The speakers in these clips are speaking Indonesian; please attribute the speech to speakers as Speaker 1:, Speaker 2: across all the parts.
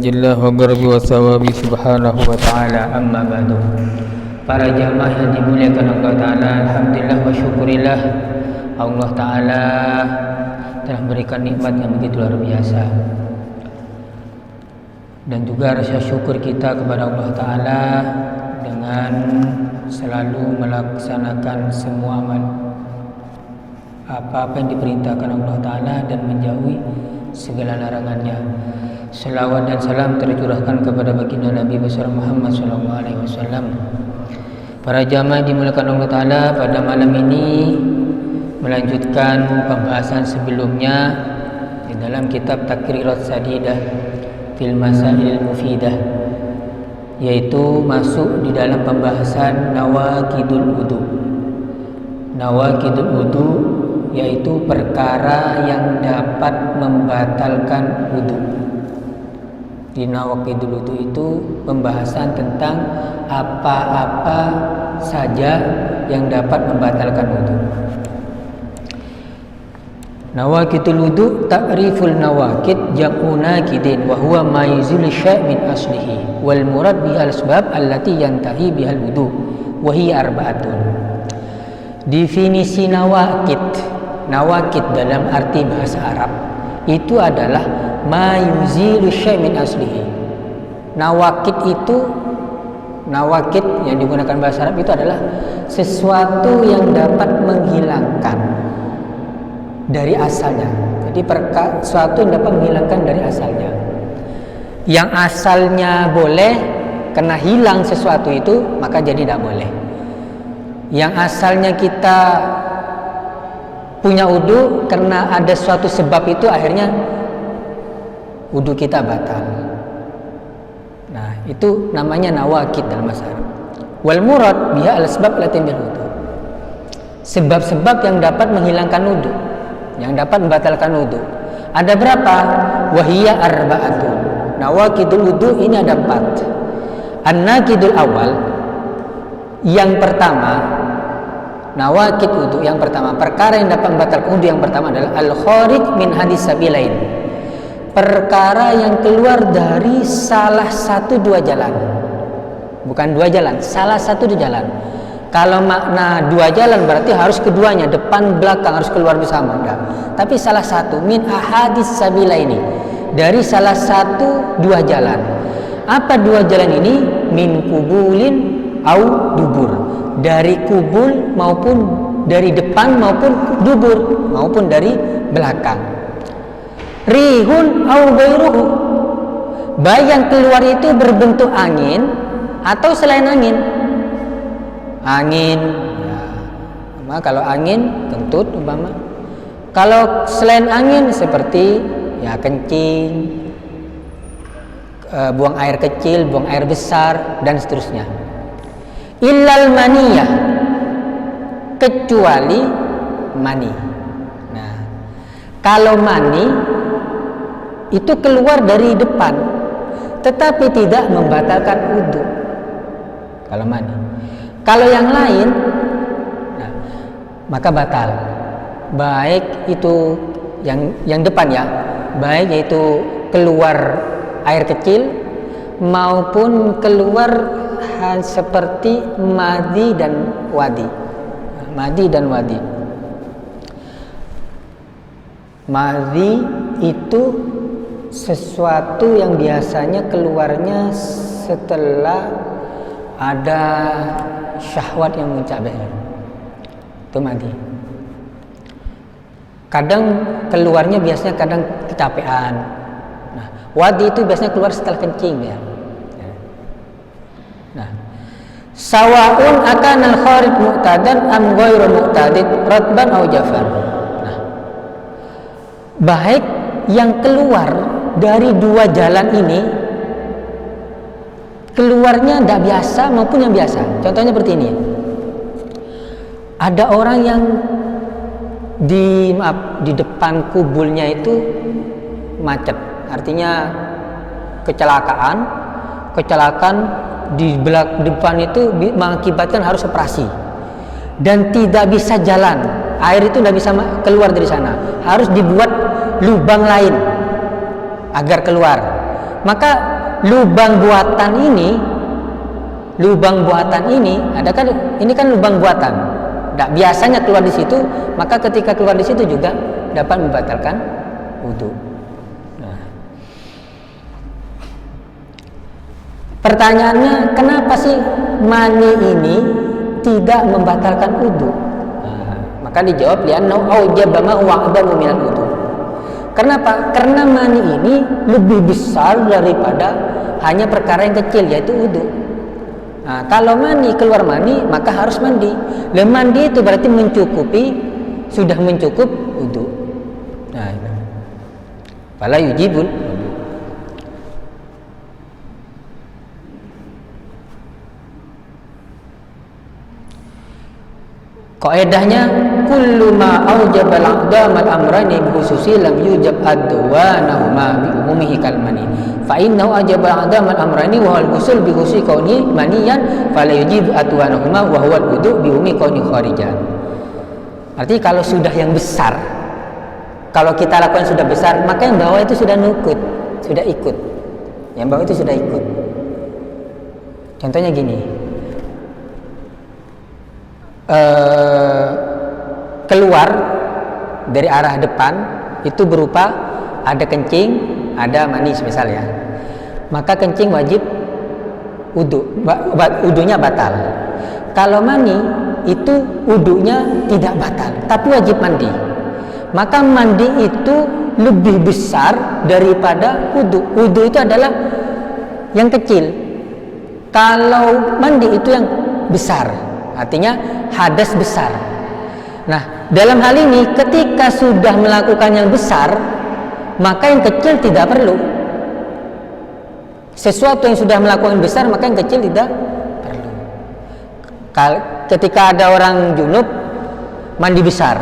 Speaker 1: ajillah wa garbi wa sawabi subhanahu wa ta'ala, amma ba'du. Para jamaah yang dimuliakan Allah Ta'ala, alhamdulillah wa syukurillah, Allah Ta'ala telah memberikan nikmat yang begitu luar biasa. Dan juga rasa syukur kita kepada Allah Ta'ala dengan selalu melaksanakan semua amal apa-apa yang diperintahkan Allah Ta'ala dan menjauhi segala larangannya. Selawat dan salam tercurahkan kepada baginda Nabi besar Muhammad SAW. Para jamaah dimuliakan Allah Ta'ala, pada malam ini melanjutkan pembahasan sebelumnya di dalam kitab Takrirat Sadidah fil Masail Mufidah, yaitu masuk di dalam pembahasan Nawaqidul Wudu. Nawaqidul Wudu yaitu perkara yang dapat membatalkan wudu. Di Nawaqidul Wudu itu pembahasan tentang apa-apa saja yang dapat membatalkan wudu. Nawaqidul wudu, ta'riful nawaqid jam'u naqidin wa huwa ma yuzil syai' min aslihi wal murad bihal asbab allati yantahi bihal wudu wa hiya arba'atun. Definisi nawaqid dalam arti bahasa Arab itu adalah ma yuzilu syai' min aslihi. Nawaqid yang digunakan bahasa Arab itu adalah sesuatu yang dapat menghilangkan dari asalnya. Jadi sesuatu yang dapat menghilangkan dari asalnya. Yang asalnya boleh, karena hilang sesuatu itu maka jadi tidak boleh. Yang asalnya kita punya wudu, karena ada suatu sebab itu akhirnya wudu kita batal. Nah, itu namanya nawaqid dalam bahasa Arab. Wal murad biha al asbab allati bil wudu. Sebab-sebab yang dapat menghilangkan wudu, yang dapat membatalkan wudu. Ada berapa? Wahiyya arba'atun. Nawaqidul wudu ini ada 4. An-naqidul awal, yang pertama, nawaqid wudu yang pertama, perkara yang dapat membatalkan wudu yang pertama adalah al-kharij min hadis sabilain. Perkara yang keluar dari salah satu dua jalan. Bukan dua jalan, salah satu dua jalan. Kalau makna dua jalan berarti harus keduanya, depan belakang harus keluar bersama, enggak. Tapi salah satu, min ahadis sabilaini, dari salah satu dua jalan. Apa dua jalan ini? Min kubulin au dubur, dari kubul maupun dari depan maupun dubur maupun dari belakang. Rihun au ghairuhu, baik yang keluar itu berbentuk angin atau selain angin. Angin, ya. Kalau angin kentut umpama. Kalau selain angin seperti ya kencing, buang air kecil, buang air besar dan seterusnya. Illal maniyah, kecuali mani. Nah, kalau mani itu keluar dari depan tetapi tidak membatalkan wudu. Kalau mani. Kalau yang lain, nah, maka batal. Baik itu yang depan ya, baik yaitu keluar air kecil maupun keluar seperti madi dan wadi. Madi dan wadi. Madi itu sesuatu yang biasanya keluarnya setelah ada syahwat yang mencapai. Itu madi. Kadang keluarnya biasanya kadang kecapean. Nah, wadi itu biasanya keluar setelah kencing ya. Nah, sawaun akan al-kharij mu'tadan am ghairu mu'tadid ratban aw jafan. Nah, baik yang keluar dari dua jalan ini keluarnya tidak biasa maupun yang biasa. Contohnya seperti ini. Ada orang yang di depan kubulnya itu macet, artinya kecelakaan di depan itu mengakibatkan harus operasi dan tidak bisa jalan, air itu tidak bisa keluar dari sana, harus dibuat lubang lain agar keluar. Maka lubang buatan ini ada kan, ini kan lubang buatan. Tidak biasanya keluar di situ, maka ketika keluar di situ juga dapat membatalkan wudu. Nah. Pertanyaannya, kenapa sih mani ini tidak membatalkan wudu? Nah, maka dijawab li'annahu aujaba ma huwa a'dhamu minal wudu. Kenapa? Karena mani ini lebih besar daripada hanya perkara yang kecil, yaitu wudu. Nah, kalau keluar mani, maka harus mandi. Dan mandi itu berarti sudah mencukup wudu. Nah, itu. Fala yujibul wudu. Kaidahnya kullu ma aujaba al-aqdam al-amrani bi khususi lam yujab adwanahuma bi umumihi kal mani. Fa innahu ajaba al-aqdam al-amrani wa al-ghusl bi khususi kauni maniyan fala yujib adwanahuma wa huwa al-wudu bi umumi kauni kharijan. Artinya kalau sudah yang besar, kalau kita lakukan sudah besar, maka yang bawah itu sudah ikut. Yang bawah itu sudah ikut. Contohnya gini. Keluar dari arah depan itu berupa ada kencing, ada manis misalnya, maka kencing wajib wudunya batal. Kalau mani itu wudunya tidak batal, tapi wajib mandi. Maka mandi itu lebih besar daripada wudu. Wudu itu adalah yang kecil, kalau mandi itu yang besar, artinya hadas besar. Nah, dalam hal ini ketika sudah melakukan yang besar, maka yang kecil tidak perlu. Sesuatu yang sudah melakukan yang besar, maka yang kecil tidak perlu. Ketika ada orang junub mandi besar,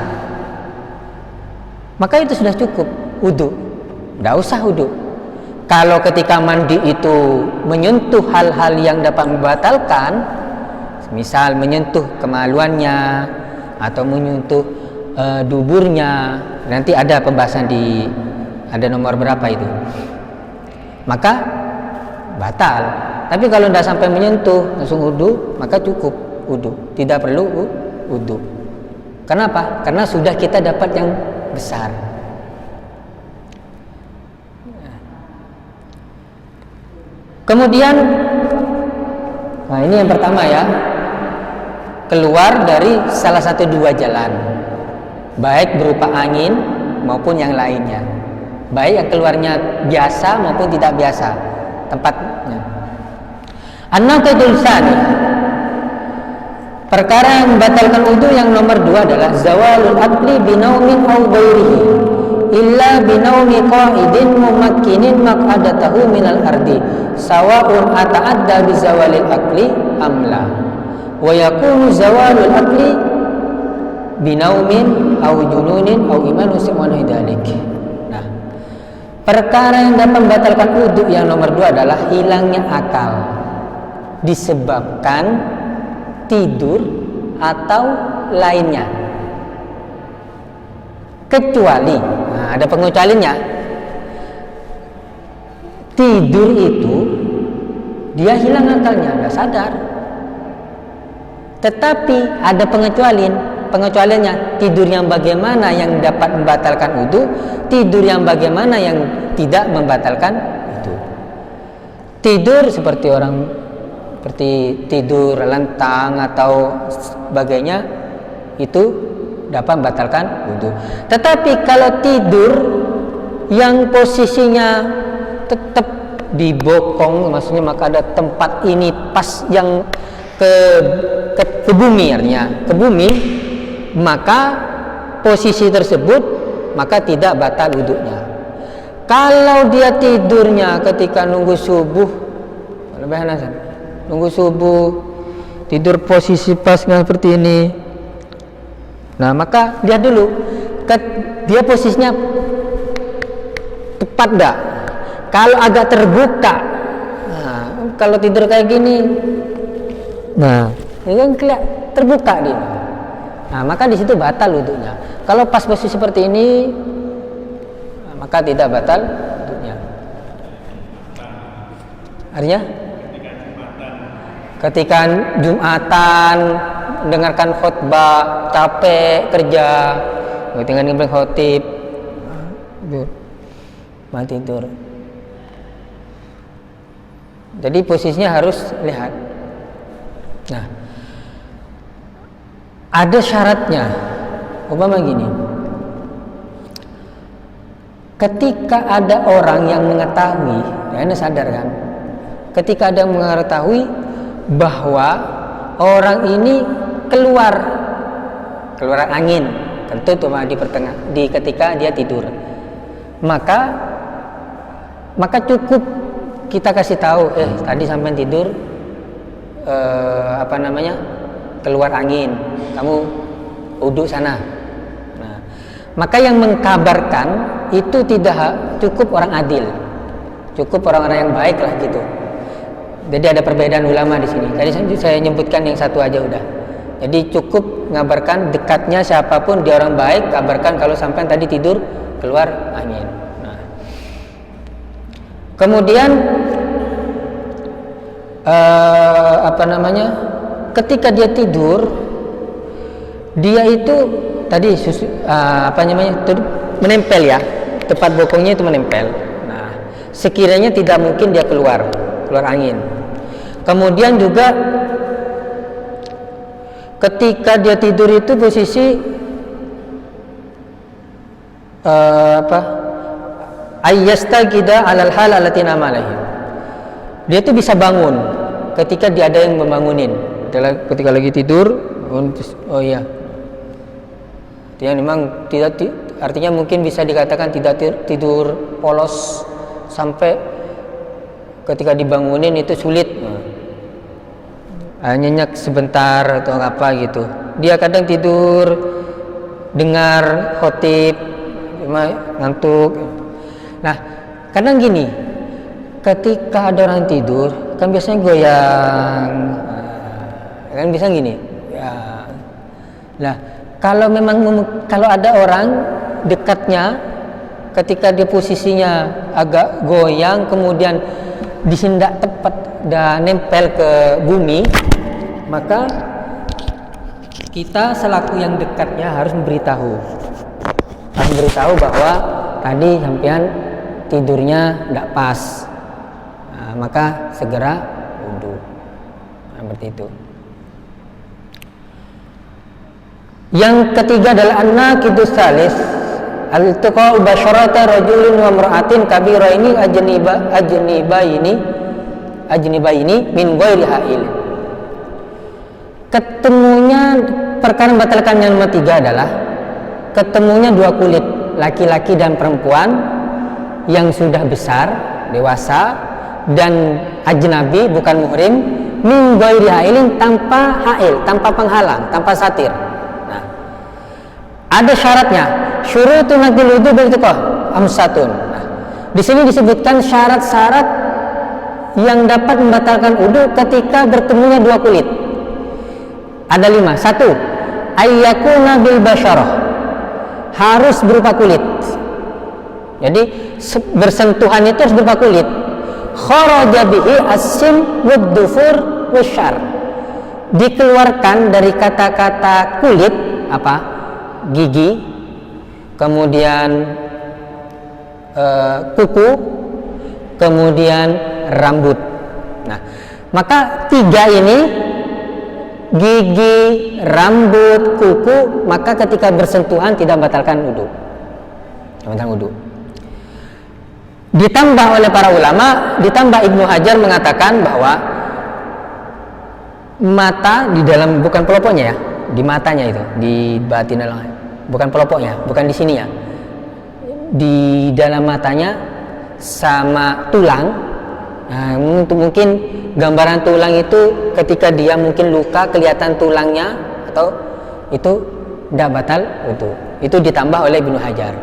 Speaker 1: maka itu sudah cukup wudu, tidak usah wudu. Kalau ketika mandi itu menyentuh hal-hal yang dapat membatalkan, misal menyentuh kemaluannya atau menyentuh duburnya, nanti ada pembahasan ada nomor berapa itu, maka batal. Tapi kalau tidak sampai menyentuh langsung wudu, maka cukup wudu, tidak perlu wudu. Kenapa? Karena sudah kita dapat yang besar. Kemudian, nah ini yang pertama ya, keluar dari salah satu dua jalan, baik berupa angin maupun yang lainnya, baik yang keluarnya biasa maupun tidak biasa tempatnya. An-naqidul tsani, perkara yang membatalkan wudu yang nomor 2 adalah zawalul aqli binaumin aw ghairihi illa binaumi qa'idin mumakkinin maq'adatahu minal ardi sawa'un ata'adda bi zawalil aqli amla wa yakunu zawalul aqli binaumin aw jununin aw iman usimanu idalik. Nah, perkara yang dapat membatalkan wudu yang nomor 2 adalah hilangnya akal disebabkan tidur atau lainnya, kecuali, nah ada pengecualiannya, tidur itu dia hilang akalnya, nggak sadar. Tetapi ada pengecualiannya, tidur yang bagaimana yang dapat membatalkan wudu, tidur yang bagaimana yang tidak membatalkan wudu. Tidur seperti tidur lentang atau sebagainya itu dapat membatalkan wudu. Tetapi kalau tidur yang posisinya tetap di bokong, maksudnya maka ada tempat ini pas yang ke bumi, artinya ke bumi, maka posisi tersebut maka tidak batal wudunya. Kalau dia tidurnya ketika nunggu subuh, nunggu subuh tidur posisi pas seperti ini, nah maka lihat dulu dia posisinya tepat enggak. Kalau agak terbuka, nah, kalau tidur kayak gini, nah ini kan kelihatan terbuka dia, nah maka di situ batal wudunya. Kalau pas posisi seperti ini, nah, maka tidak batal wudunya. Artinya ketika Jumatan mendengarkan khutbah, capek kerja, tinggal ngebring khotib, mati tidur. Jadi posisinya harus lihat. Nah, ada syaratnya. Umpama gini, ketika ada orang yang mengetahui, ya Anda sadar kan? Ketika ada yang mengetahui bahwa orang ini keluar angin, tentu cuma di ketika dia tidur, maka cukup kita kasih tahu, tadi sampai tidur keluar angin, kamu uduk sana. Nah, maka yang mengkabarkan itu tidak cukup orang adil, cukup orang-orang yang baik lah gitu. Jadi ada perbedaan ulama di sini. Tadi saya nyebutkan yang satu aja udah. Jadi cukup ngabarkan dekatnya siapapun dia orang baik, kabarkan kalau sampai tadi tidur keluar angin. Nah, kemudian ketika dia tidur, dia itu tadi menempel ya, tempat bokongnya itu menempel. Nah, sekiranya tidak mungkin dia keluar angin. Kemudian juga ketika dia tidur itu posisi ayyastaqida alal hal allati nama alaihi. Dia itu bisa bangun ketika dia ada yang membangunin. Ketika lagi tidur, oh iya. Dia memang tidak, artinya mungkin bisa dikatakan tidak tidur polos sampai ketika dibangunin itu sulit. Nyenyak sebentar atau apa gitu. Dia kadang tidur dengar khotib, cuma ngantuk. Nah, kadang gini, ketika ada orang tidur kan biasanya goyang, kan bisa gini ya. Nah, kalau ada orang dekatnya, ketika dia posisinya agak goyang kemudian disindak tepat dan nempel ke bumi, maka kita selaku yang dekatnya harus memberitahu bahwa tadi sampean tidurnya tidak pas. Nah, maka segera wudu. Seperti itu. Yang ketiga adalah an-naqidus salis al-tiqa'u basyarata rajulin wa mar'atin kabiraini ajnibaini min ghairi ha'il. Ketemunya perkara membatalkan yang nomor 3 adalah ketemunya dua kulit, laki-laki dan perempuan yang sudah besar, dewasa dan ajnabi, bukan muhrim, min ghairi ha'ilin, tanpa ha'il, tanpa penghalang, tanpa satir. Nah, ada syaratnya. Syurutun naqdil wudu bil tiqah amsatun. Nah, di sini disebutkan syarat-syarat yang dapat membatalkan wudu ketika bertemunya dua kulit. Ada 5. 1. Ayyakuna bil basyarah, harus berupa kulit. Jadi bersentuhan itu harus berupa kulit. Kharaja bihi as-sim wad-dufur wasyar. Dikeluarkan dari kata-kata kulit apa? Gigi, kemudian kuku, kemudian rambut. Nah, maka 3 ini, gigi, rambut, kuku, maka ketika bersentuhan tidak membatalkan wudu. Ditambah oleh para ulama, ditambah Ibnu Hajar mengatakan bahwa mata di dalam, bukan pelopoknya ya, di matanya itu, di batin, bukan pelopoknya, bukan di sini ya, di dalam matanya sama tulang. Nah, mungkin gambaran tulang itu ketika dia mungkin luka kelihatan tulangnya, atau itu tidak batal wudu. Itu ditambah oleh Ibnu Hajar.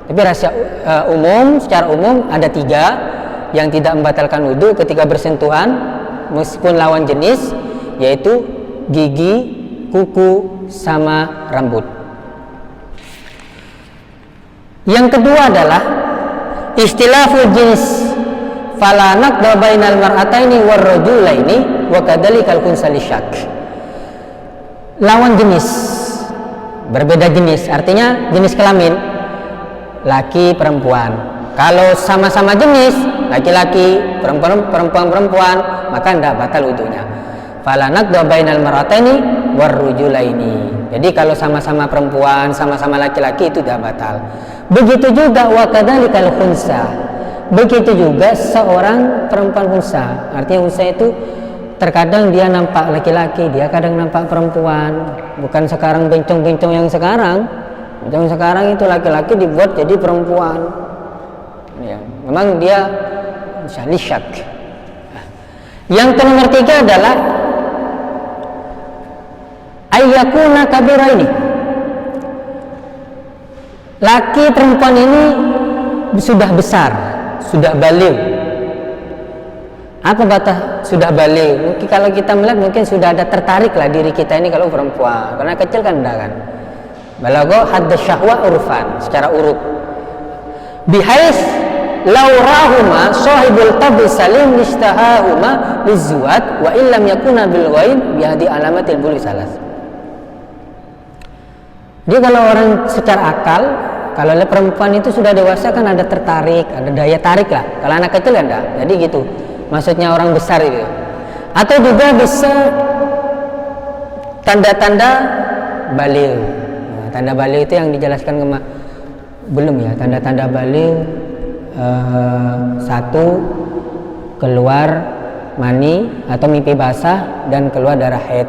Speaker 1: Tapi rahasia secara umum ada 3 yang tidak membatalkan wudu ketika bersentuhan meskipun lawan jenis, yaitu gigi, kuku, sama rambut. Yang kedua adalah istilaful jenis fala naqda bainal mar'ataini warrajulaini wa kadzalikal khunsa lisyak. Lawan jenis, berbeda jenis, artinya jenis kelamin, laki perempuan. Kalau sama-sama jenis, laki-laki perempuan, maka tidak batal wudunya. Fala naqda bainal mar'ataini warrajulaini. Jadi kalau sama-sama perempuan, sama-sama laki-laki itu tidak batal. Begitu juga wa kadzalikal khunsa. Begitu juga seorang perempuan khunsa. Artinya khunsa itu terkadang dia nampak laki-laki, dia kadang nampak perempuan. Bukan sekarang bencong-bencong yang sekarang. Bencong sekarang itu laki-laki dibuat jadi perempuan. Ya, memang dia lisyak. Yang nomor 3 adalah ayyakuna kabira ini. Laki perempuan ini sudah besar, sudah baligh. Apa batas sudah baligh? Mungkin kalau kita melihat mungkin sudah ada tertarik lah diri kita ini kalau perempuan. Karena kecil kan enggak kan. Balagha hadd syahwa urfan, secara uruf. Bihais laurahuma sahibul tabr salim istahahuma lizuat wa illam yakuna bil ghaib bihadi alamatil bulu salas. Dia kalau orang secara akal, kalau perempuan itu sudah dewasa kan ada tertarik, ada daya tarik lah. Kalau anak kecil kan enggak. Jadi gitu. Maksudnya orang besar itu. Atau juga bisa tanda-tanda baligh. Nah, tanda baligh itu yang dijelaskan belum ya. Tanda-tanda baligh 1 keluar mani atau mimpi basah dan keluar darah haid.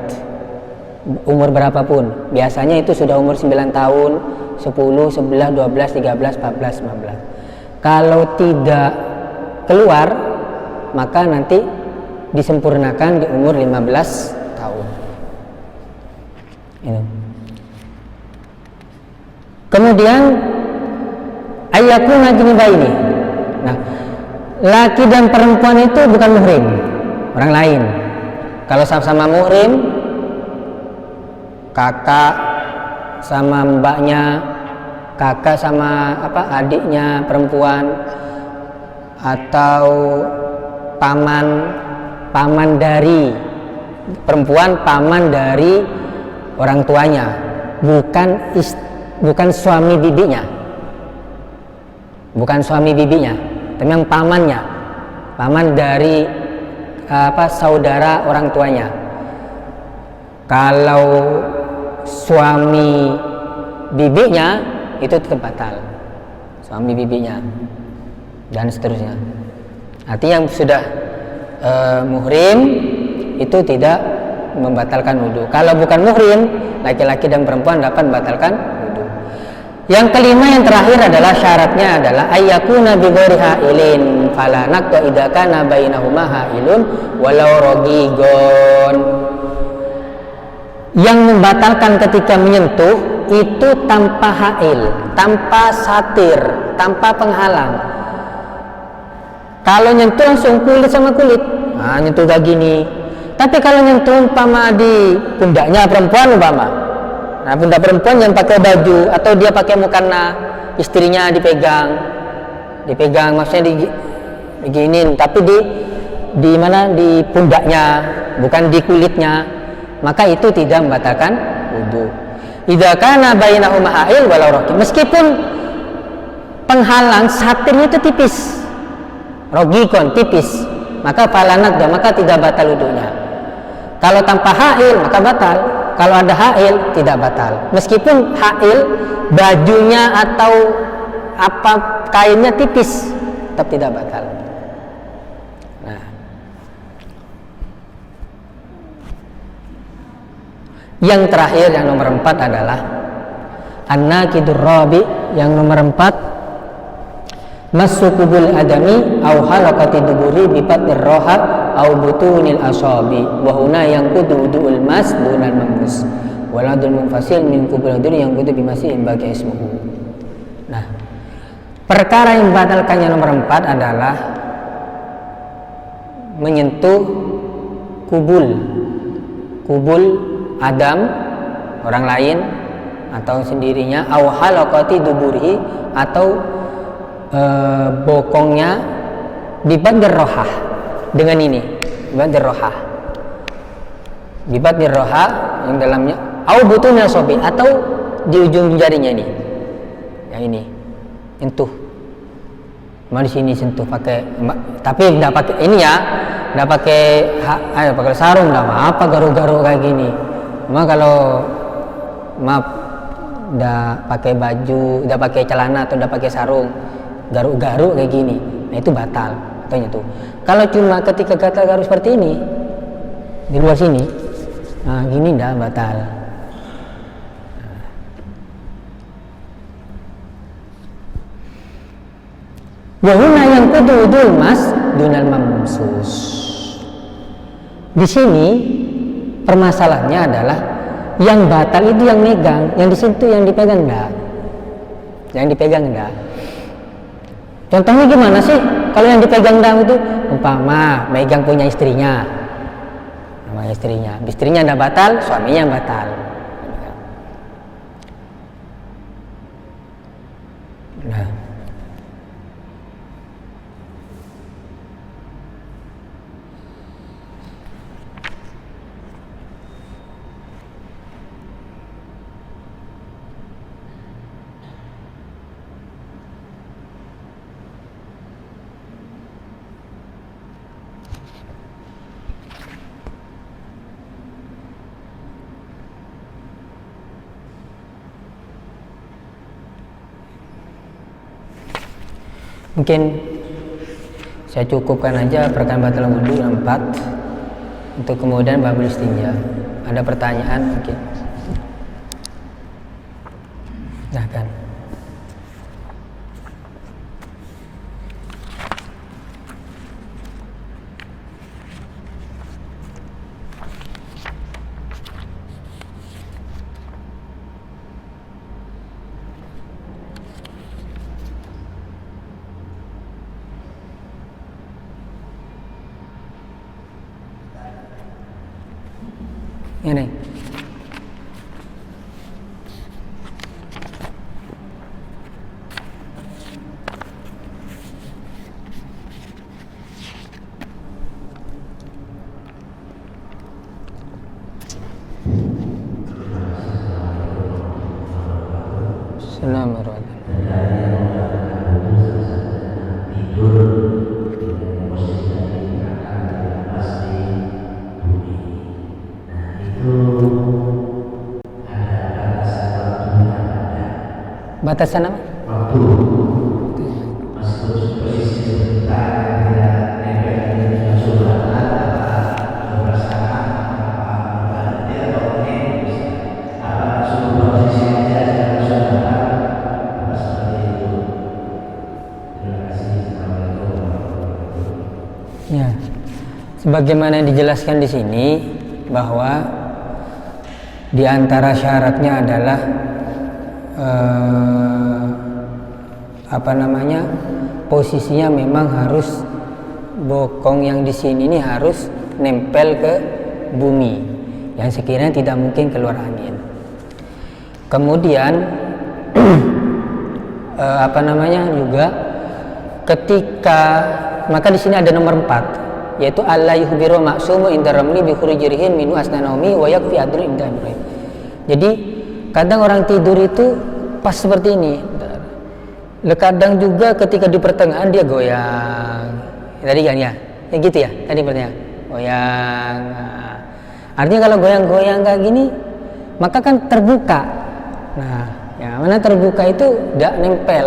Speaker 1: Umur berapapun, biasanya itu sudah umur 9 tahun, 10, 11, 12, 13, 14, 15. Kalau tidak keluar, maka nanti disempurnakan di umur 15 tahun. Ini. Kemudian ayakuna jinibaini. Nah, laki dan perempuan itu bukan muhrim, orang lain. Kalau sama-sama muhrim, kakak sama mbaknya, kakak sama adiknya perempuan, atau paman dari perempuan, paman dari orang tuanya, bukan suami bibinya, tapi yang pamannya, paman dari saudara orang tuanya. Kalau suami bibinya itu tetap batal, suami bibinya dan seterusnya. Artinya yang sudah muhrim itu tidak membatalkan wudu. Kalau bukan muhrim, laki-laki dan perempuan dapat membatalkan wudu. Yang kelima, yang terakhir adalah syaratnya adalah ayyakuna bi ghairi hailin fala naqta idza kana bainahuma hailun walau ragigon. Yang membatalkan ketika menyentuh itu tanpa hail, tanpa satir, tanpa penghalang. Kalau nyentuh langsung kulit sama kulit, nah nyentuh kayak gini. Tapi kalau nyentuh umpama di pundaknya perempuan umpama, nah pundak perempuan yang pakai baju atau dia pakai mukena, istrinya dipegang maksudnya diginin, tapi di mana, di pundaknya, bukan di kulitnya, maka itu tidak membatalkan wudu. Idza kana bainahuma ha'il walau raqi, meskipun penghalang satirnya itu tipis, rogikon tipis, maka falanat maka tidak batal wudunya. Kalau tanpa ha'il maka batal, kalau ada ha'il tidak batal. Meskipun ha'il bajunya atau kainnya tipis, tetap tidak batal. Nah, yang terakhir, yang nomor 4 adalah an-naqidur rabi, yang nomor 4 masukubul adami au halaqati duburi bi batnir roha au butunil asabi wa huna yang kudu wudu'ul mas dunal mamus waladul munfasil min kubul adri yang kudu bimasihin bagi ismuhu. Nah, perkara yang membatalkannya nomor 4 adalah menyentuh kubul adam orang lain atau sendirinya, au halaqati duburihi atau bokongnya bibadir rohah, dengan ini bibadir rohah, bibadir rohah yang dalamnya, au butunil sobi, atau di ujung jarinya ini, yang ini sentuh, di sini sentuh pakai, tapi tidak pakai ini ya, tidak pakai pakai sarung, tidak apa garuk-garuk kayak gini. Cuma kalau maaf udah pakai baju, udah pakai celana atau udah pakai sarung, garuk-garuk kayak gini, nah itu batal katanya tuh. Kalau cuma ketika gatal-garuk seperti ini di luar sini, nah gini ndak batal. Wahuna yang kudul mas dunal mamsus. Di sini permasalahannya adalah yang batal itu yang megang, yang disentuh, yang dipegang enggak. Yang dipegang enggak. Contohnya gimana sih? Kalau yang dipegang enggak itu umpama megang punya istrinya. Sama istrinya. Istrinya enggak batal, suaminya yang batal. Nah, mungkin saya cukupkan aja perkara batal wudu 4 untuk kemudian babul istinja. Ada pertanyaan mungkin? Silahkan. Ini Assalamualaikum. Batasan apa? Waktu. Masuk posisi sebentar, tidak nempel di suratan, perasaan, dia tahu apa suruh posisi aja dalam suratan, apa seperti itu. Terima kasih. Assalamualaikum. Ya, sebagaimana dijelaskan di sini bahwa di antara syaratnya adalah posisinya memang harus bokong yang di sini ini harus nempel ke bumi, yang sekiranya tidak mungkin keluar angin. Kemudian juga ketika, maka di sini ada nomor 4, yaitu alla yuhbiru ma'sumu inda ramli bi khurujirihin minu asnanomi wa yakfi adru inda amri. Jadi kadang orang tidur itu pas seperti ini, kadang juga ketika di pertengahan dia goyang. Tadi kan ya gitu ya, tadi pertanyaan goyang. Nah, artinya kalau goyang-goyang kayak gini, maka kan terbuka. Nah, yang mana terbuka itu tidak nempel,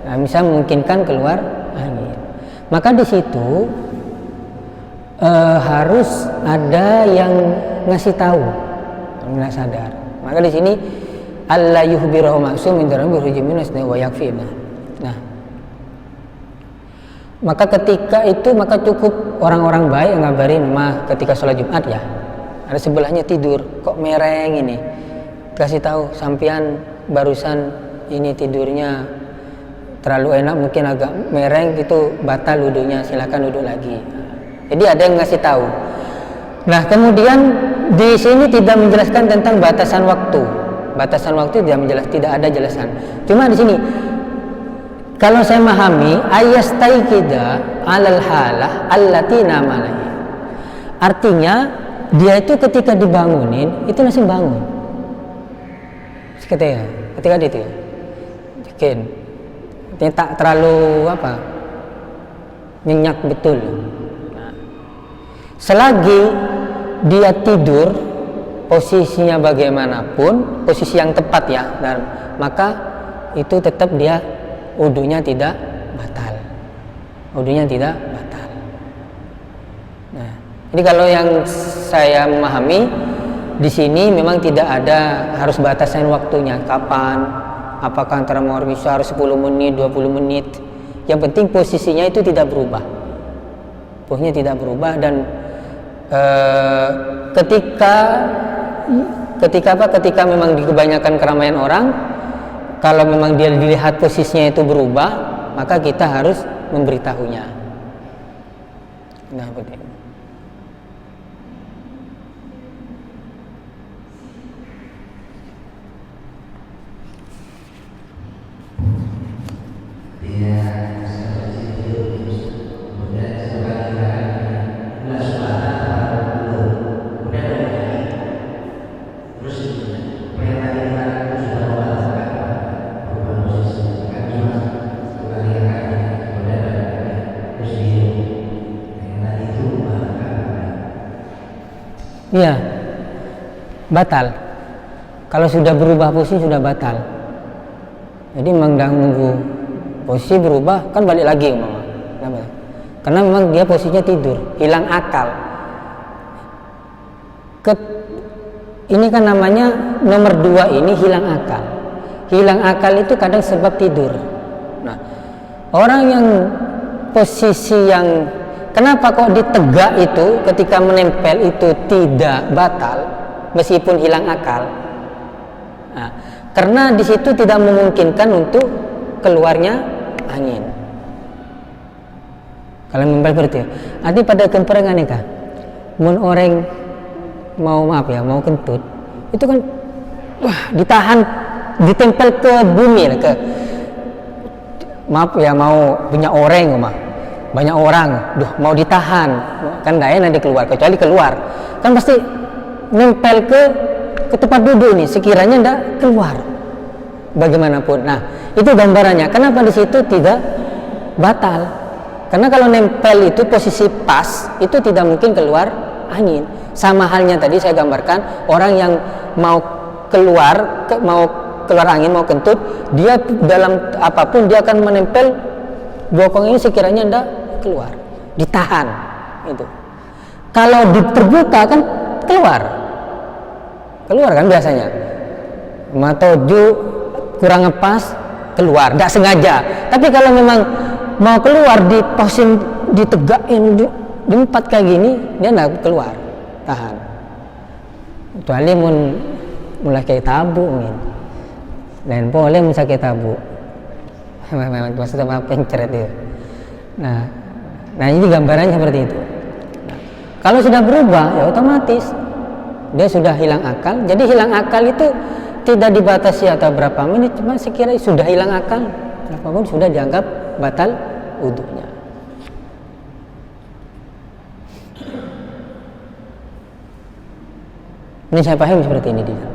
Speaker 1: nah, bisa memungkinkan keluar angin. Maka di situ harus ada yang ngasih tahu, nggak sadar. Maka di sini alla yuhbiru ma'sum min darbi hujuminas wa yakfi. Nah, maka ketika itu maka cukup orang-orang baik yang ngabari memang ketika sholat Jumat ya, ada sebelahnya tidur kok mereng ini, kasih tahu sampean barusan ini tidurnya terlalu enak, mungkin agak mereng, itu batal wudunya, silakan wudu lagi. Jadi ada yang ngasih tahu. Nah, kemudian di sini tidak menjelaskan tentang batasan waktu. Batasan waktu tidak ada jelasan. Cuma di sini kalau saya memahami ayastaikida alal halah allati namalai. Artinya dia itu ketika dibangunin itu langsung bangun. Ketika itu yakin. Artinya tak terlalu nyenyak betul. Nah, selagi dia tidur posisinya bagaimanapun, posisi yang tepat ya, dan maka itu tetap dia wudunya tidak batal. Wudunya tidak batal. Nah, jadi kalau yang saya memahami di sini memang tidak ada harus batasan waktunya kapan, apakah antara maghrib isya harus 10 menit, 20 menit. Yang penting posisinya itu tidak berubah. Posisinya tidak berubah dan ketika memang di kebanyakan keramaian orang, kalau memang dia dilihat posisinya itu berubah, maka kita harus memberitahunya. Nah, begitu. Iya, batal. Kalau sudah berubah posisi sudah batal. Jadi memang nunggu posisi berubah kan balik lagi mama. Kenapa? Karena memang dia posisinya tidur, hilang akal. Ini kan namanya nomor 2 ini hilang akal. Hilang akal itu kadang sebab tidur. Nah, orang yang posisi yang kenapa kok ditegak itu ketika menempel itu tidak batal meskipun hilang akal? Nah, karena di situ tidak memungkinkan untuk keluarnya angin. Kalau menempel seperti itu. Nanti pada kemperengan nih kak, mun orang mau kentut, itu kan ditahan, ditempel ke bumi lah, mau punya banyak orang, mau ditahan, kan tidak enak dikeluar, kecuali keluar, kan pasti nempel ke tempat duduk nih, sekiranya tidak keluar, bagaimanapun. Nah, itu gambarannya. Kenapa di situ tidak batal? Karena kalau nempel itu posisi pas, itu tidak mungkin keluar angin. Sama halnya tadi saya gambarkan orang yang mau keluar angin, mau kentut, dia dalam apapun dia akan menempel bokong ini sekiranya tidak keluar, ditahan itu. Kalau terbuka kan keluar kan biasanya. Matoju kurang ngepas keluar, tidak sengaja. Tapi kalau memang mau keluar di posisi ditegakin di empat kayak gini, dia tidak keluar, tahan. Kecuali mulai kayak tabu mungkin. Dan boleh bisa kayak tabu. Maksudnya pencret itu. Nah ini gambarannya seperti itu. Kalau sudah berubah ya otomatis dia sudah hilang akal. Jadi hilang akal itu tidak dibatasi atau berapa menit, cuma sekira sudah hilang akal, berapapun sudah dianggap batal wudunya. Ini saya paham seperti ini dia.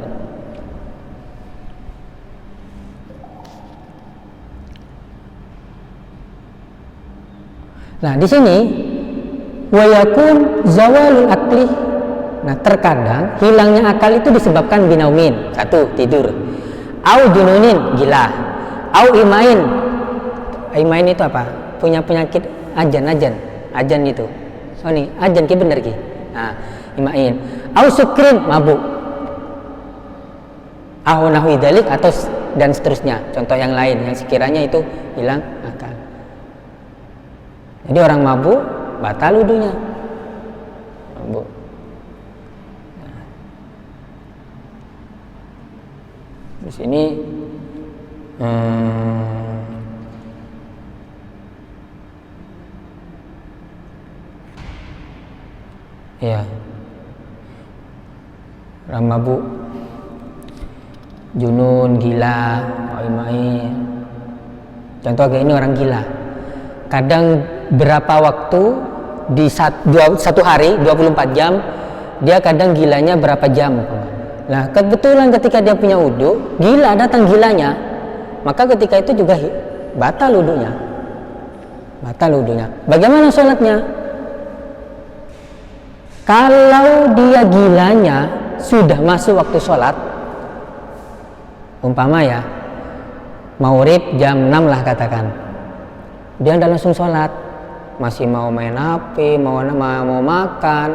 Speaker 1: Nah di sini wayakun zawalul akli. Nah terkadang hilangnya akal itu disebabkan binaumin, satu tidur, au jununin gila, au imain itu apa? Punya penyakit ajan itu. Oh nih ajan ki bener ki. Nah imain, au sukrin mabuk, au nahwi dalik atau dan seterusnya. Contoh yang lain yang sekiranya itu hilang akal. Jadi orang mabuk batal wudunya. Mabuk. Terus ini ya orang mabuk, junun, gila, Contoh kayak ini orang gila. Kadang berapa waktu di satu hari 24 jam dia kadang gilanya berapa jam. Nah kebetulan ketika dia punya wudu, gila datang gilanya, maka ketika itu juga batal wudunya. Bagaimana sholatnya? Kalau dia gilanya sudah masuk waktu sholat, umpama ya maghrib jam 6 lah katakan, dia tidak langsung sholat, masih mau main HP, mau makan,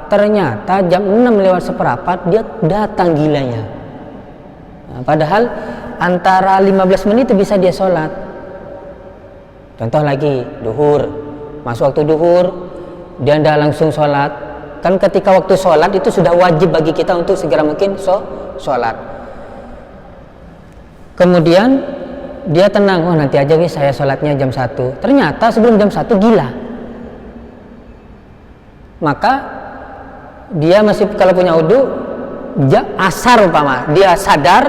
Speaker 1: ternyata jam 6 lewat seperempat dia datang gilanya. Nah, padahal antara 15 menit itu bisa dia sholat. Contoh lagi duhur, masuk waktu duhur dia tidak langsung sholat. Kan ketika waktu sholat itu sudah wajib bagi kita untuk segera mungkin sholat. Kemudian dia tenang, oh nanti aja guys saya sholatnya jam 1. Ternyata sebelum jam 1 gila. Maka dia masih kalau punya wudu, asar umpama dia sadar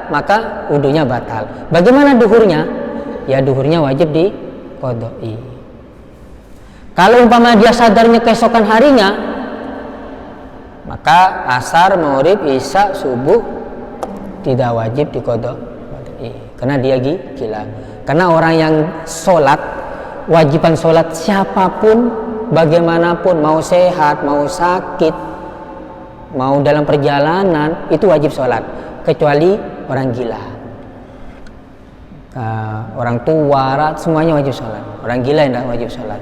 Speaker 1: maka wudunya batal. Bagaimana duhurnya? Ya duhurnya wajib diqodoi. Kalau umpama dia sadarnya keesokan harinya, maka asar, maghrib, isya, subuh tidak wajib diqodoi karena dia gila. Karena orang yang sholat, wajiban sholat siapapun, bagaimanapun, mau sehat, mau sakit, mau dalam perjalanan, itu wajib sholat, kecuali orang gila. Orang tua, semuanya wajib sholat. Orang gila yang tidak wajib sholat.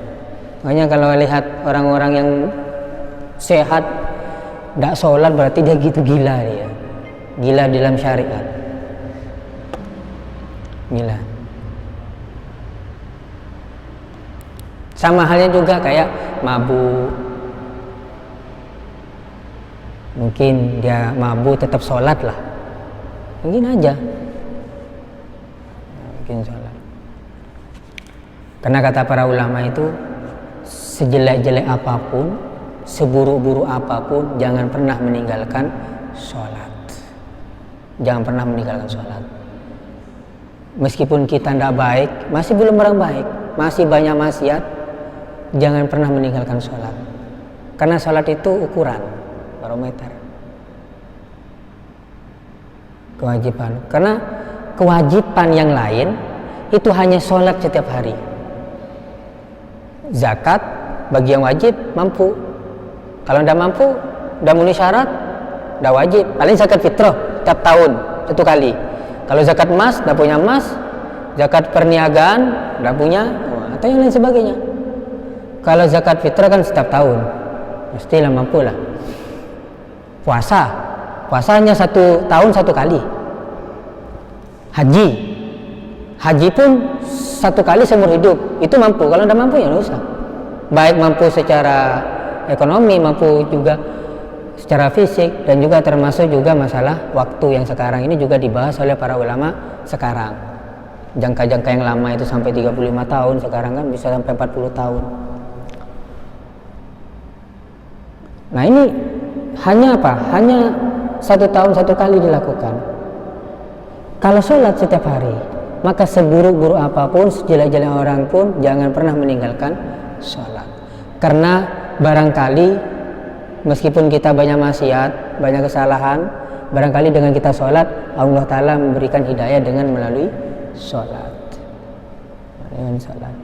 Speaker 1: Makanya kalau lihat orang-orang yang sehat tidak sholat, berarti dia gitu gila dia. Gila dalam syariat. Gila. Sama halnya juga kayak mabuk. Mungkin dia mabuk tetap sholat lah. Mungkin aja. Mungkin sholat. Karena kata para ulama itu, sejelek-jelek apapun, seburuk-buruk apapun, jangan pernah meninggalkan sholat. Jangan pernah meninggalkan sholat. Meskipun kita tidak baik, masih belum orang baik, masih banyak maksiat, jangan pernah meninggalkan sholat. Karena sholat itu ukuran, barometer. Kewajiban. Karena kewajiban yang lain itu hanya sholat setiap hari. Zakat bagi yang wajib mampu. Kalau tidak mampu, tidak memenuhi syarat, tidak wajib. Paling zakat fitrah tiap tahun 1 kali. Kalau zakat emas, tidak punya emas. Zakat perniagaan, tidak punya, atau yang lain sebagainya. Kalau zakat fitrah kan setiap tahun, mestilah mampu lah. Puasa hanya 1 tahun 1 kali. Haji pun 1 kali seumur hidup, itu mampu. Kalau tidak mampu ya tidak usah. Baik mampu secara ekonomi, mampu juga secara fisik, dan juga termasuk juga masalah waktu yang sekarang ini juga dibahas oleh para ulama sekarang. Jangka-jangka yang lama itu sampai 35 tahun, sekarang kan bisa sampai 40 tahun. Nah ini hanya apa? Hanya 1 tahun 1 kali dilakukan. Kalau sholat setiap hari, maka seburuk-buruk apapun, sejelek-jelek orang pun jangan pernah meninggalkan sholat. Karena barangkali meskipun kita banyak maksiat, banyak kesalahan, barangkali dengan kita sholat, Allah Ta'ala memberikan hidayah dengan melalui sholat. Dengan sholat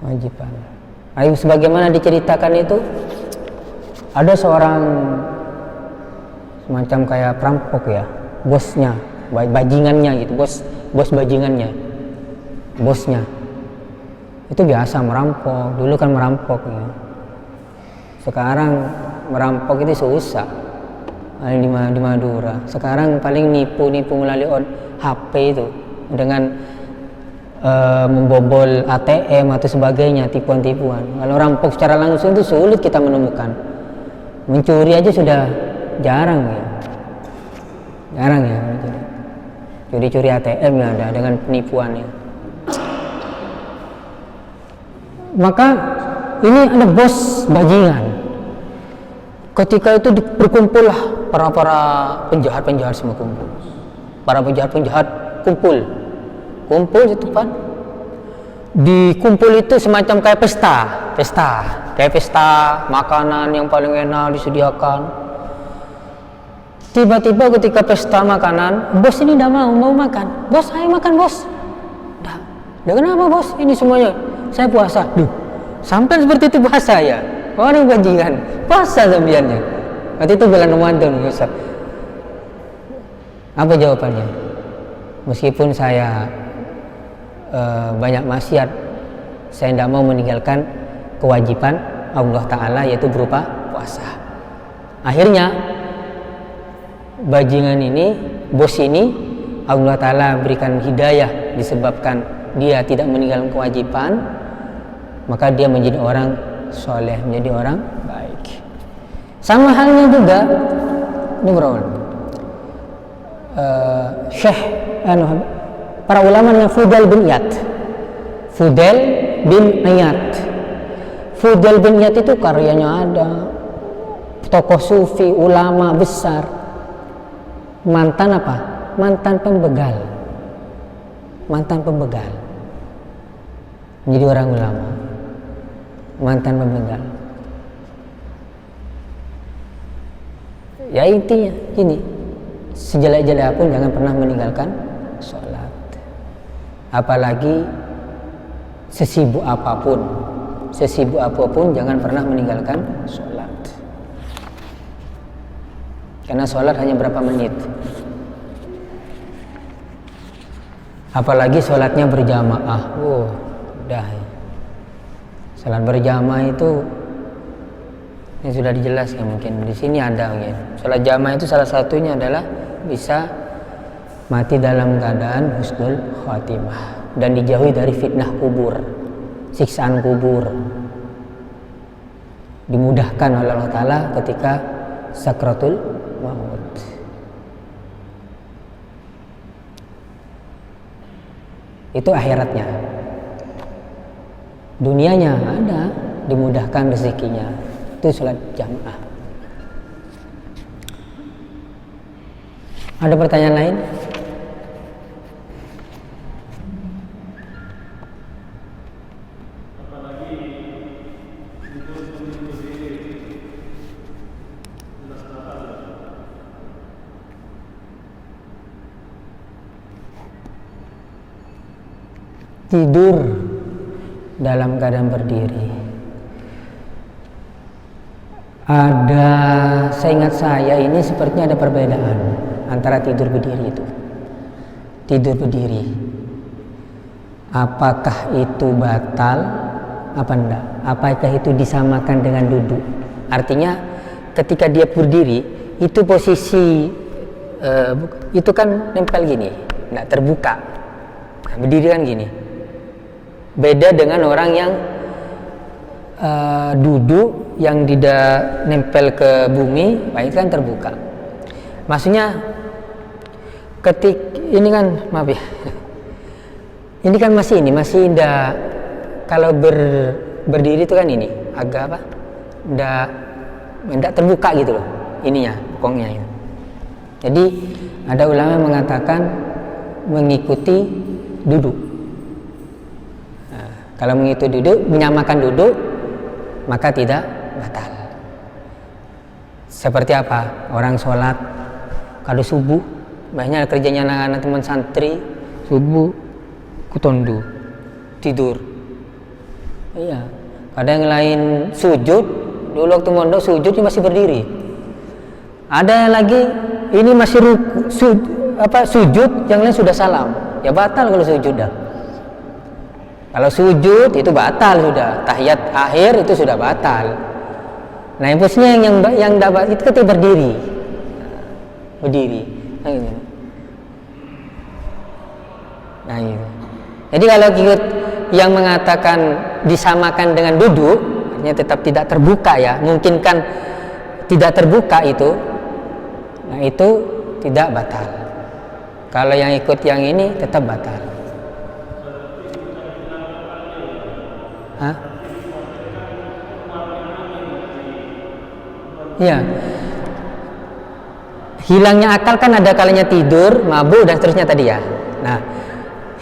Speaker 1: wajiban. Ayo sebagaimana diceritakan itu, ada seorang semacam kayak perampok ya, bosnya, bajingannya gitu, bos bajingannya, bosnya itu biasa merampok. Dulu kan merampok ya. Sekarang merampok itu susah. Di Madura sekarang paling nipu melalui HP itu dengan membobol ATM atau sebagainya, tipuan-tipuan. Kalau rampok secara langsung itu sulit kita menemukan. Mencuri aja sudah jarang ya. Curi ATM ya ada dengan penipuannya. Maka ini ada bos bajingan. Ketika itu berkumpullah para penjahat semua kumpul. Para penjahat kumpul kumpul di depan. Di kumpul itu semacam kayak pesta makanan yang paling enak disediakan. Tiba-tiba ketika pesta makanan, bos ini tidak mau makan. Bos, ayo makan bos. Dah kenapa bos? Ini semuanya saya puasa. Sampai seperti itu puasa ya? Orang bajingan puasa sambiannya. Waktu itu bulan Ramadan puasa. Apa jawabannya? Meskipun saya banyak maksiat, saya tidak mau meninggalkan kewajiban Allah Ta'ala, yaitu berupa puasa. Akhirnya bajingan ini, bos ini, Allah Ta'ala berikan hidayah disebabkan dia tidak meninggalkan kewajiban, maka dia menjadi orang soleh, menjadi orang baik. Sama halnya juga Syekh para ulama yang Fudail bin Iyad. Fudail bin Iyad itu karyanya ada, tokoh sufi, ulama besar, mantan pembegal, menjadi orang ulama, mantan pembegal. Ya intinya gini, sejelek-jelek pun jangan pernah meninggalkan sholat. Apalagi sesibuk apapun jangan pernah meninggalkan sholat. Karena sholat hanya berapa menit. Apalagi sholatnya berjamaah. Udah. Sholat berjamaah itu ini sudah dijelaskan, mungkin di sini ada mungkin. Sholat jamaah itu salah satunya adalah bisa mati dalam keadaan husnul khatimah dan dijauhi dari fitnah kubur, siksaan kubur. Dimudahkan oleh Allah Ta'ala ketika sakratul maut. Itu akhiratnya. Dunianya ada, dimudahkan rezekinya. Itu sholat jamaah. Ada pertanyaan lain? Tidur dalam keadaan berdiri. Seingat saya ini sepertinya ada perbedaan antara tidur berdiri itu. Tidur berdiri, apakah itu batal apa enggak? Apakah itu disamakan dengan duduk? Artinya ketika dia berdiri itu posisi itu kan nempel gini, enggak terbuka. Nah, berdiri kan gini. Beda dengan orang yang duduk yang tidak nempel ke bumi, itu kan terbuka. Maksudnya ini kan maaf ya, ini kan masih tidak, kalau berdiri itu kan ini agak tidak terbuka gitu loh ininya, bokongnya ya. Jadi ada ulama yang mengatakan mengikuti duduk. Kalau mengikuti duduk, menyamakan duduk, maka tidak batal. Seperti apa? Orang sholat, kalau subuh, banyak kerjanya anak-anak teman santri, subuh, kutondu, tidur. Iya. Kadang yang lain sujud, dulu waktu mondok sujud masih berdiri. Ada yang lagi, ini masih sujud, yang lain sudah salam. Ya batal kalau sujud dah. Kalau sujud itu batal sudah, tahiyat akhir itu sudah batal. Nah, impulsnya yang dapat itu ketika berdiri. Nah, itu. Jadi kalau yang mengatakan disamakan dengan duduk, artinya tetap tidak terbuka ya, mungkin kan tidak terbuka itu. Nah, itu tidak batal. Kalau yang ikut yang ini tetap batal. Ya, hilangnya akal kan ada kalanya tidur, mabuk dan seterusnya tadi ya. Nah,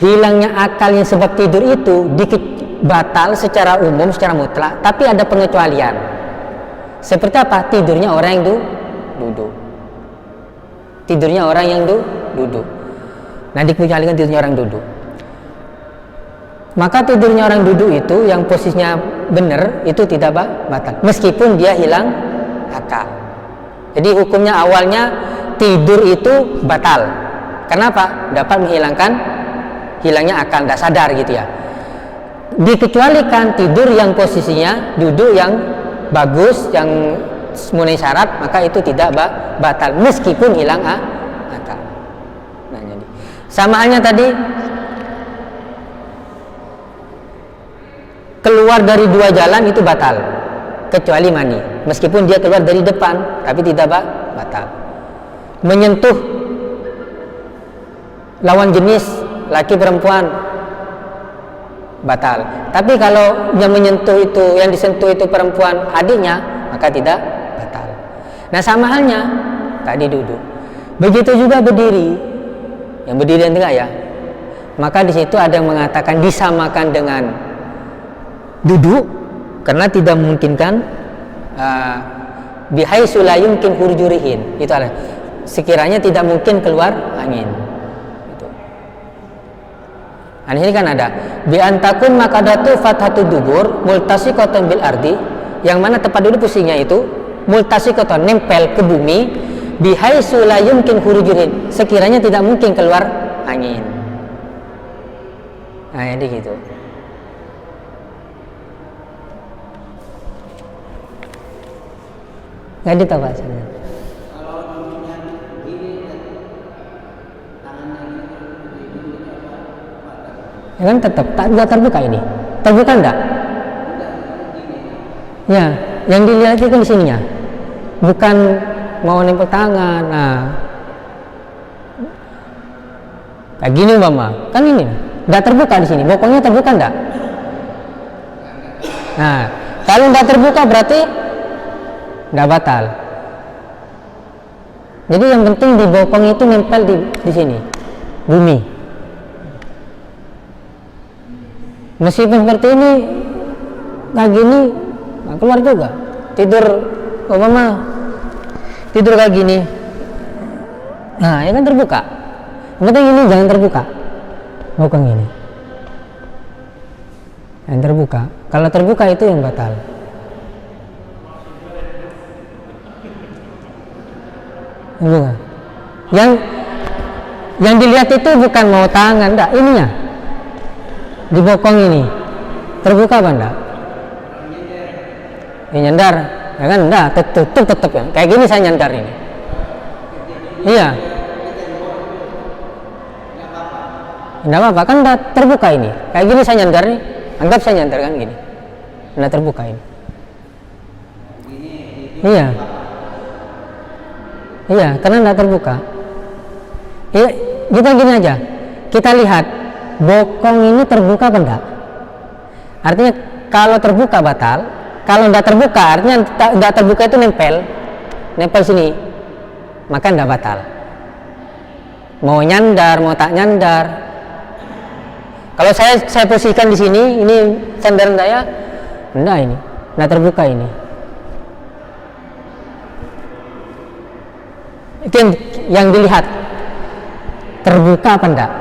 Speaker 1: hilangnya akal yang sebab tidur itu batal secara umum, secara mutlak, tapi ada pengecualian. Seperti apa? Tidurnya orang yang duduk. Tidurnya orang yang duduk. Nah, dikecualikan tidurnya orang duduk. Maka tidurnya orang duduk itu yang posisinya benar itu tidak batal, meskipun dia hilang akal. Jadi hukumnya awalnya tidur itu batal. Kenapa? Dapat menghilangkan hilangnya akal, tidak sadar gitu ya. Dikecualikan tidur yang posisinya duduk yang bagus, yang memenuhi syarat, maka itu tidak batal meskipun hilang akal. Nah, jadi sama halnya tadi keluar dari dua jalan itu batal kecuali mani, meskipun dia keluar dari depan tapi tidak batal. Menyentuh lawan jenis laki perempuan batal, tapi kalau yang menyentuh itu, yang disentuh itu perempuan adiknya, maka tidak batal. Nah, sama halnya tadi duduk, begitu juga berdiri, yang berdiri yang tengah ya, maka di situ ada yang mengatakan disamakan dengan duduk karena tidak memungkinkan bihaitsu la yumkin khurujurihin, itu ada sekiranya tidak mungkin keluar angin. Nah, ini kan ada bi antakun makadatu fathatu dubur multasiqatan bil ardi, yang mana tempat duduk posisinya itu multasiqatan, nempel ke bumi, bihaitsu la yumkin khurujurihin, sekiranya tidak mungkin keluar angin. Nah, jadi gitu. Nggak ditahu bahasanya. Ya kan tetap tak terbuka ini. Terbuka enggak? Ya, yang dilihat itu kan di sininya. Bukan mau nempel tangan. Nah. Kayak gini Mama. Kan ini. Enggak terbuka di sini. Bokongnya terbuka enggak? Nah, kalau enggak terbuka berarti enggak batal. Jadi yang penting di bokong itu nempel di sini. Bumi. Meskipun seperti ini, kayak gini, nah keluar juga. Tidur, Mama, tidur kayak gini. Nah, ya kan terbuka. Yang penting ini jangan terbuka. Bokong ini. Yang terbuka. Kalau terbuka itu yang batal. Bukan. Yang dilihat itu bukan mau tangan, enggak, ininya. Di bokong ini terbuka apa enggak? Ini nyandar, ya kan? Enggak, tetap ya. Kayak gini saya nyandar ini. Iya. Enggak apa-apa, kan enggak terbuka ini. Kayak gini saya nyandar nih. Anggap saya nyandar kan gini. Enggak terbuka ini. Iya. Iya, karena enggak terbuka. Iya, kita gini aja. Kita lihat bokong ini terbuka apa enggak? Artinya kalau terbuka batal, kalau enggak terbuka artinya enggak terbuka itu nempel sini, maka enggak batal. Mau nyandar, mau tak nyandar. Kalau saya posisikan di sini, ini sandaran saya, enggak ini, enggak terbuka ini. Itu yang dilihat, terbuka apa enggak?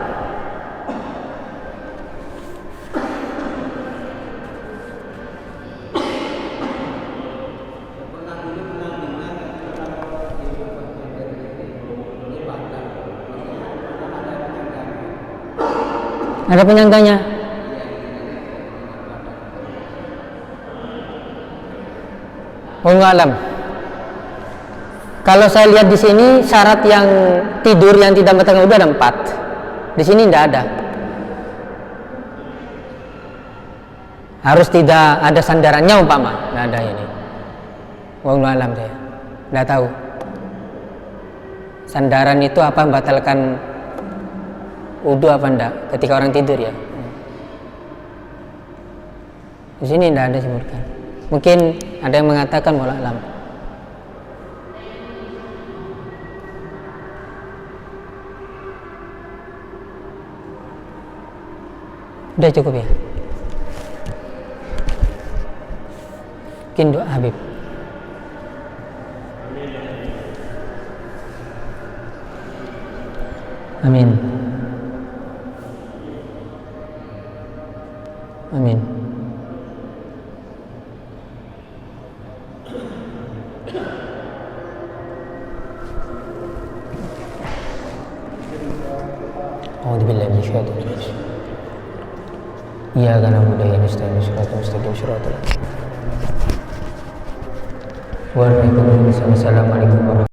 Speaker 1: Ada penyangganya. Wallahu alam. Kalau saya lihat di sini syarat yang tidur yang tidak bertanggung jawab ada 4. Di sini tidak ada. Harus tidak ada sandarannya umpama. Tidak ada ini. Wallahu alam saya. Tidak tahu. Sandaran itu apa membatalkan wudu apa enggak ketika orang tidur ya? Di sini tidak ada disebutkan. Mungkin ada yang mengatakan wallahu alam. Udah cukup ya. Mungkin doa Habib. Amin. Amin. A'udzubillahi minasyaitonir rajim. Iyyaka na'budu wa iyyaka nasta'in shiratal mustaqim shiratal ladzina an'amta 'alaihim ghairil maghdubi 'alaihim waladdallin. Assalamualaikum warahmatullahi wabarakatuh.